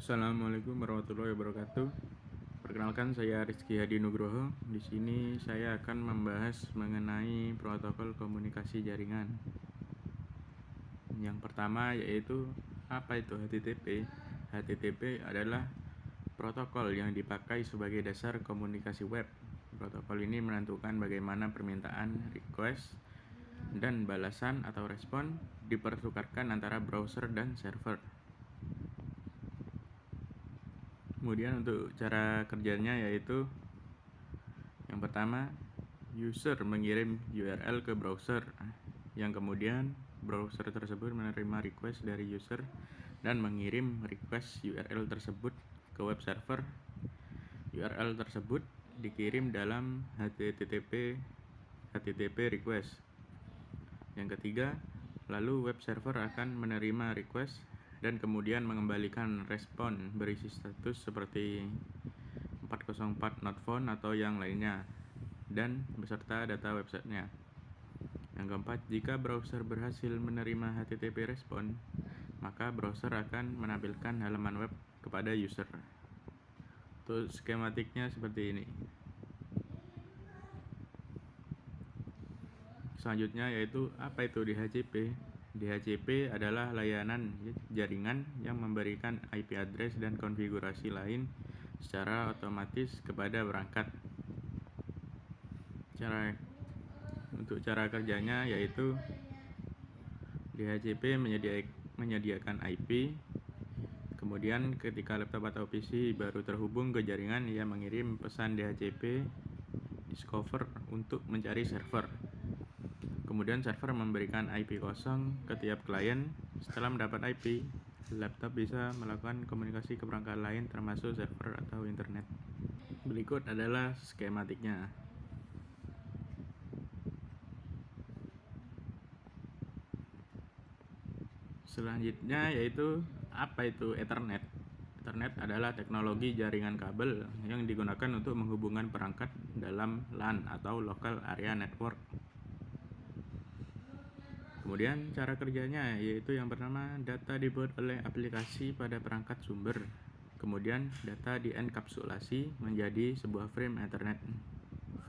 Assalamualaikum warahmatullahi wabarakatuh. Perkenalkan, saya Rizky Hadi Nugroho. Di sini saya akan membahas mengenai protokol komunikasi jaringan. Yang pertama yaitu apa itu HTTP? HTTP adalah protokol yang dipakai sebagai dasar komunikasi web. Protokol ini menentukan bagaimana permintaan, request, dan balasan atau respon dipertukarkan antara browser dan server. Kemudian untuk cara kerjanya yaitu yang pertama, user mengirim URL ke browser, yang kemudian browser tersebut menerima request dari user dan mengirim request URL tersebut ke web server. URL tersebut dikirim dalam HTTP request. Yang ketiga, lalu web server akan menerima request dan kemudian mengembalikan respon berisi status seperti 404 not found atau yang lainnya, dan beserta data websitenya. Yang keempat, jika browser berhasil menerima HTTP respon, maka browser akan menampilkan halaman web kepada user. Untuk skematiknya seperti ini. Selanjutnya yaitu apa itu DHCP? DHCP adalah layanan jaringan yang memberikan IP address dan konfigurasi lain secara otomatis kepada perangkat. Untuk cara kerjanya yaitu DHCP menyediakan IP. Kemudian ketika laptop atau PC baru terhubung ke jaringan, ia mengirim pesan DHCP discover untuk mencari server. Kemudian server memberikan IP kosong ke tiap klien. Setelah mendapat IP, laptop bisa melakukan komunikasi ke perangkat lain termasuk server atau internet. Berikut adalah skematiknya. Selanjutnya yaitu apa itu Ethernet? Ethernet adalah teknologi jaringan kabel yang digunakan untuk menghubungkan perangkat dalam LAN atau Local Area Network. Kemudian cara kerjanya yaitu yang pertama, data dibuat oleh aplikasi pada perangkat sumber. Kemudian data dienkapsulasi menjadi sebuah frame Ethernet.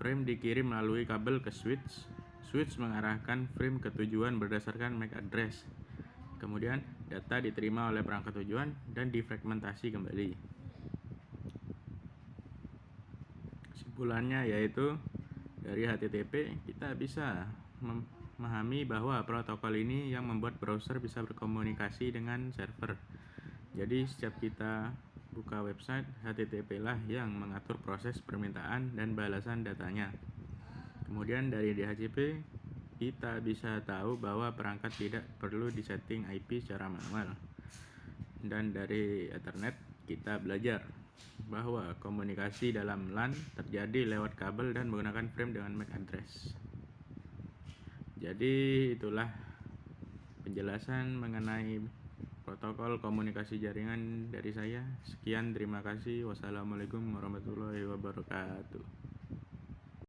Frame dikirim melalui kabel ke switch. Switch mengarahkan frame ke tujuan berdasarkan MAC address. Kemudian data diterima oleh perangkat tujuan dan difragmentasi kembali. Kesimpulannya yaitu dari HTTP kita bisa memahami bahwa protokol ini yang membuat browser bisa berkomunikasi dengan server. Jadi setiap kita buka website, HTTP lah yang mengatur proses permintaan dan balasan datanya. Kemudian dari DHCP kita bisa tahu bahwa perangkat tidak perlu disetting IP secara manual. Dan dari Ethernet kita belajar bahwa komunikasi dalam LAN terjadi lewat kabel dan menggunakan frame dengan MAC address. Jadi itulah penjelasan mengenai protokol komunikasi jaringan dari saya. Sekian, terima kasih. Wassalamualaikum warahmatullahi wabarakatuh.